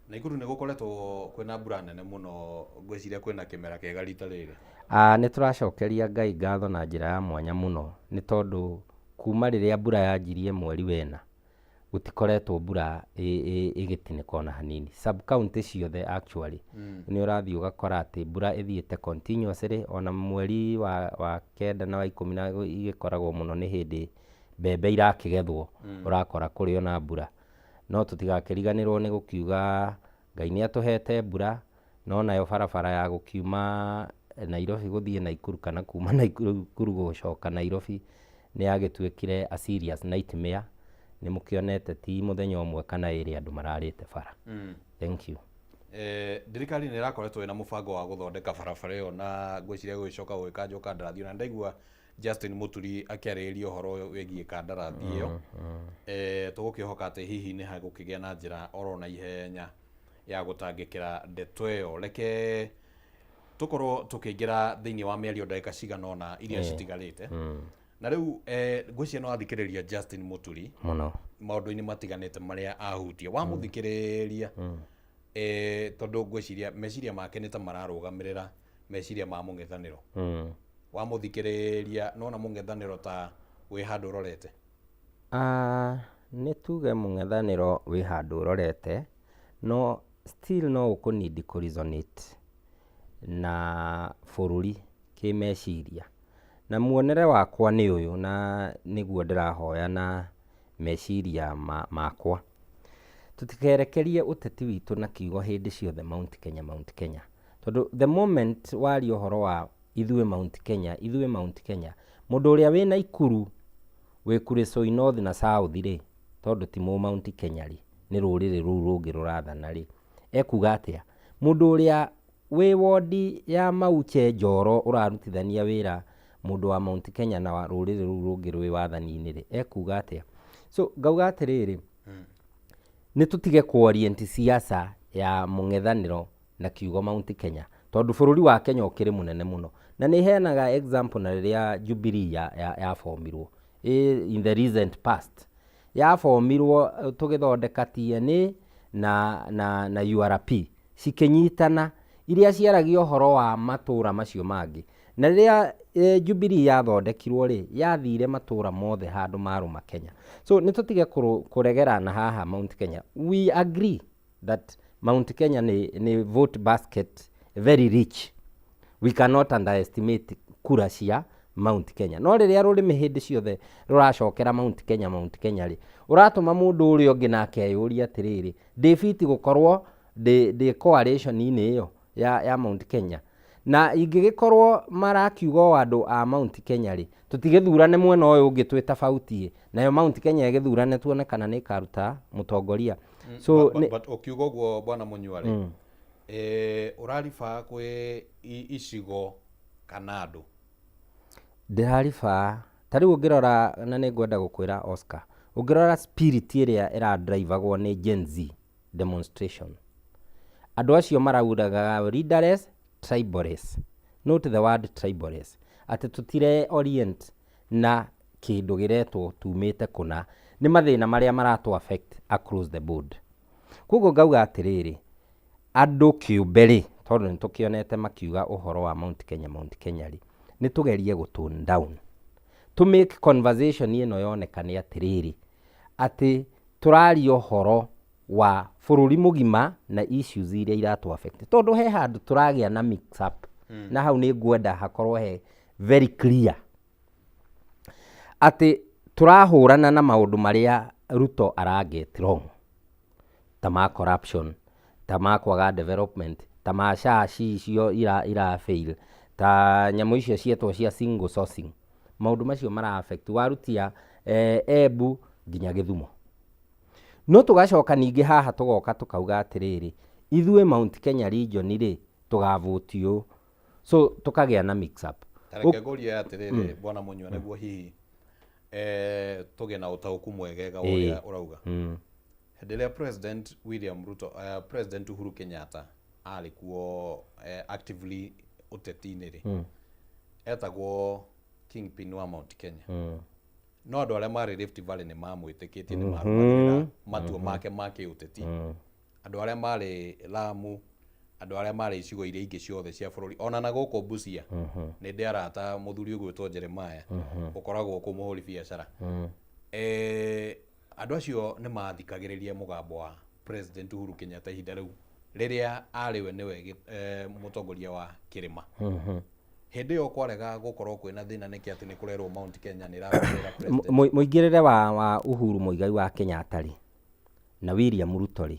Na iguru nä gå koretwo kwä mbura nene må no ngwäciria kwä na kä mera kega rita rä rä. Nä tå racokeria Ngai ngatho na njä ra ya mwanya må no nä tondå kuma rä rä a mbura yanjirie mweri wena gutikoretwo mbura igitinĩka ona hanini. Sub county ciothe actually nĩ ũrathiĩ ũgakora atĩ mbura ĩthiĩte continuously, ona mweri wa kenda na wa ikũmi na igĩkoragwo mũno nĩ hĩndĩ mbembe irakĩgethwo ũrakora kũrĩ ona mbura. No tũtigakĩriganĩrwo nĩ gũkiuga Ngai nĩ atũhete mbura, no nayo barabara ya gũkiuma Nairobi gũthiĩ Naikuru kana kuma Naikuru gũcoka Nairobi nĩ yagĩtuĩkire a serious nightmare. Nĩ mũkĩonete ti mũthenya ũmwe kana ĩrĩ andũ mararĩte bara. Thank you. Thirikari nĩ ĩrakoretwo ĩna mũbango wa gũthondeka barabara ĩyo na ngwĩciria gũgĩcoka gwĩkanjwo kandarathi, na ndaigua Justin Muturi akĩarĩrĩria ũhoro wĩgiĩ kandarathi ĩyo. Tũgũkĩhoka atĩ hihi nĩ hagũkĩgĩa na njĩra oro na ihenya ya gũtangĩkĩra ndeto ĩyo. Reke tũkorwo tũkĩingĩra thĩinĩ wa mĩario ndagĩka cigana ũna iria citigarĩte. Na rĩu ngwĩciria no athikĩrĩria Justin Muturi mũno maũndũ-inĩ matiganĩte marĩa ahutia. Wamũthikĩrĩria tondũ ngwĩciria meciria make nĩ ta mararũgamĩrĩra meciria ma mũng'ethanĩro. Wamũthikĩrĩria nona mũng'ethanĩro ta wĩ handũ ũrorete? Nĩ tuge mũng'ethanĩro wĩ handũ ũrorete, no still no ũkũnindi kũ-resonate na bũrũri kĩmeciria. Na muonere wakwa nĩ ũyũ, na nĩguo ndĩrahoya na meciria makwa. Tũtikerekerie ũteti witũ na kiugo hĩndĩ ciothe Mount Kenya, Mount Kenya. Tondũ the moment waria ũhoro wa ithuĩ Mount Kenya, ithuĩ Mount Kenya, mũndũ ũrĩa wĩ Naikuru, wĩ Kuresoi North na South rĩ, tondũ ti mũ Mount Kenya rĩ, nĩ rũrĩrĩ rũu rũngĩ rũrathana rĩ, ekuga atĩa? Mũndũ ũrĩa wĩ wodi ya Mauche Njoro ũrarutithania wĩra mũndũ wa Mount Kenya na rũrĩrĩ rũu rũngĩ rwĩ wathani-inĩ rĩ, ekuga atĩa? So ngauga atĩrĩrĩ, nĩ tũtige ku-orient siasa ya mũng'ethanĩro na kiugo Mount Kenya, tondũ bũrũri wa Kenya ũkĩrĩ mũnene mũno. Na nĩ heanaga example na rĩrĩa Jubilee yabomirwo in the recent past. Yabomirwo tũgĩthondeka TNA na URP cikĩnyitana, iria ciaragia ũhoro wa matũra macio mangĩ. Na rĩrĩa Jubilee yathondekirwo rĩ, yathire matũra mothe handũ marũma Kenya. So nĩ tũtige kũregerana haha Mount Kenya. We agree that Mount Kenya nĩ vote basket very rich. We cannot underestimate kura cia Mount Kenya. No rĩrĩa rũrĩmĩ hĩndĩ ciothe rũracokera Mount Kenya, Mount Kenya rĩ, ũratũma mũndũ ũrĩa ũngĩ nake eyũrie atĩrĩrĩ, ndĩbiti gũkorwo ndĩ coalition-inĩ ĩyo ya Mount Kenya. Na ingĩgĩkorwo marakiuga andũ a Mount Kenya rĩ, tũtigĩthurane mwena ũyũ ũngĩ twĩ tofauti, nayo Mount Kenya ĩgĩthurane tuone kana nĩ ĩkaruta mũtongoria. So but ukiuga ũguo bwana Munyua rĩ, ũrariba kwĩ icigo kana andũ? Ndĩrariba, ta rĩu ũngĩrora, na nĩ ngwenda gũkwĩra Oscar, ũngĩrora spirit ĩrĩa ĩradrivagwo nĩ Gen Z demonstration, andũ acio maraugaga leaderless, tribalist. Note the word tribalist. Atĩ tũtire orient na kĩndũ gĩretwo tumĩte kũna, nĩ mathĩna marĩa maratũ affect across the board. Koguo ngauga atĩrĩrĩ, andũ kĩũmbe rĩ, tondũ nĩ tũkĩonete makiuga ũhoro wa Mount Kenya, Mount Kenya rĩ, nĩ tũgerie gũ-tone down. To make conversation ĩno yonekane atĩrĩrĩ, atĩ tũraria ũhoro wa bũrũri mũgima na issues iria iratũ affect. Tondũ he handũ tũragĩa na mix up, na hau nĩ ngwenda hakorwo he very clear atĩ tũrahũrana na maũndũ marĩa Ruto araget wrong, ta ma corruption, ta ma kwaga development, ta ma shashi icio ira-fail, ta nyamũ icio cietwo cia single sourcing. Maũndũ macio mara affect warutia Embu nginya Gĩthumo. No tũgacoka ningĩ haha tũgoka tũkauga atĩrĩrĩ, ithuĩ Mount Kenya region rĩ, tũgavotio. So tũkagĩa na mix up. Tareke ngũrie atĩrĩrĩ bwana Munyua nĩguo hihi tũgĩe na ũtaũku mwegega ũrĩa ũrauga. Hĩndĩ ĩrĩa President William Ruto, President Uhuru Kenyatta arĩ kuo actively ũteti-inĩ rĩ, etagwo Kingpin wa Mount Kenya. No andũ arĩa marĩ Rift Valley nĩ mamwĩtĩkĩtie, nĩ marũmagĩrĩra matua make ma kĩũteti. andå arä a marä Lamu, andå arä a marä icigo iria ingä ciothe cia bå rå ri, ona na gå kå Busia nä ndä arata må thuri å gwä two Jeremiah å koragwo kå må hå ri biacara. Andå acio nä mathikagä rä ria må gambo wa President Uhuru Kenyatta ihinda rä u rä rä a arä we nä we må tongoria wa kä rä ma. Hä ndä ä yo kwarega gå korwo kwä na thä na nä kä atä nä kå rerwo Mount Kenya nä ĩrakorera må ingä rä re wa Uhuru Muigai wa Kenyatta rä na William Ruto rĩ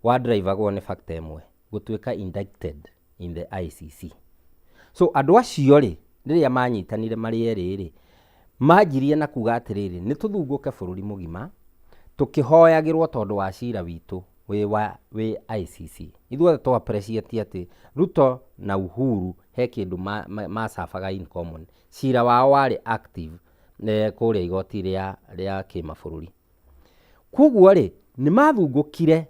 wa drivagwo nĩ factor ĩmwe gå tuä ka indicted in the ICC. So andå acio rĩ rĩrĩa manyitanire marĩ erĩ rĩ manjirie na kuga atĩrĩrĩ nĩ tũthungũke bũrũri mũgima tũkĩhoyagĩrwo tondũ wa cira witũ wĩ ICC. Ithuothe twa appreciate atĩ Ruto na Uhuru he kĩndũ macabaga in common. Cira wao warĩ active kũrĩa igoti rĩa kĩmabũrũri. Koguo rĩ nĩ mathungũkire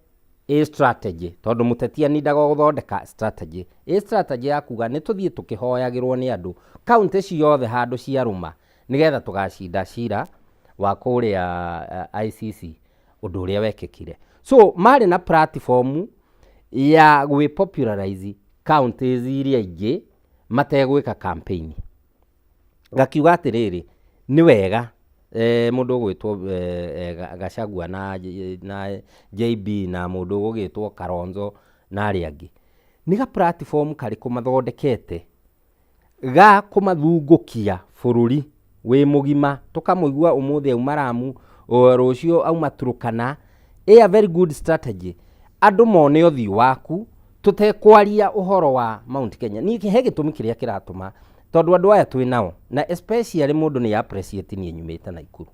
strategy tondũ mũteti anindaga gũthondeka strategy. Strategy ya kuga nĩ tũthiĩ tũkĩhoyagĩrwo nĩ andũ kaunti ciothe handũ ciarũma nĩgetha tũgacinda cira wa kũrĩa ICC ũndũ ũrĩa wekĩkire. So marĩ na platform ya gwĩ popularize counties iria ingĩ mategwĩka campaign. Gakiuga atĩrĩrĩ nĩ wega mũndũ ũgwĩtwo Gachagua na JB na mũndũ ũgwĩtwo Kalonzo na arĩa angĩ nĩ ga platform karĩkũ mathondekete ga kũmathungũkia bũrũri wĩ mũgima, tũkamũigua ũmũthĩ auma Lamu, rũciũ auma Turkana. A very good strategy. Andũ mone ũthiũ waku tũtekwaria ũhoro wa Mount Kenya. Niĩ he gĩtũmi kĩrĩa kĩratũma tondũ andũ aya twĩ nao na especially mũndũ nĩ appreciate niĩ nyumĩte Naikuru.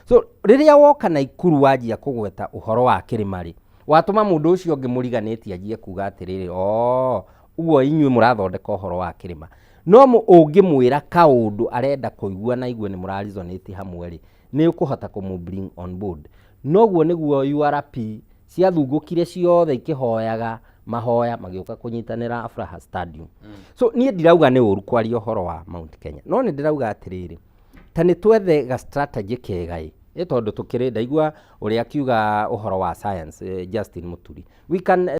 So rĩrĩa woka Naikuru wanjia kũgweta ũhoro wa kĩrĩma rĩ watũma mũndũ ũcio ũngĩ mũriganĩtie anjie kuga atĩrĩrĩ ũguo inyuĩ mũrathondeka ũhoro wa kĩrĩma. No ũngĩmwĩra kaũndũ arenda kũigua na igue nĩ mũrarizonĩti hamwe rĩ nĩ ũkũhota kũmũ bring on board. Noguo nĩguo URP ciathungũkire ciothe ikĩhoyaga mahoya magĩũka kũnyitanĩra Afraha Stadium. So niĩ ndirauga nĩ ũru kwaria ũhoro wa Mount Kenya, no nĩ ndĩrauga atĩrĩrĩ ta nĩ twethe ga strategy kega tondũ tũkĩrĩ ndaigua ũrĩa akiuga ũhoro wa science Justin Muturi. We can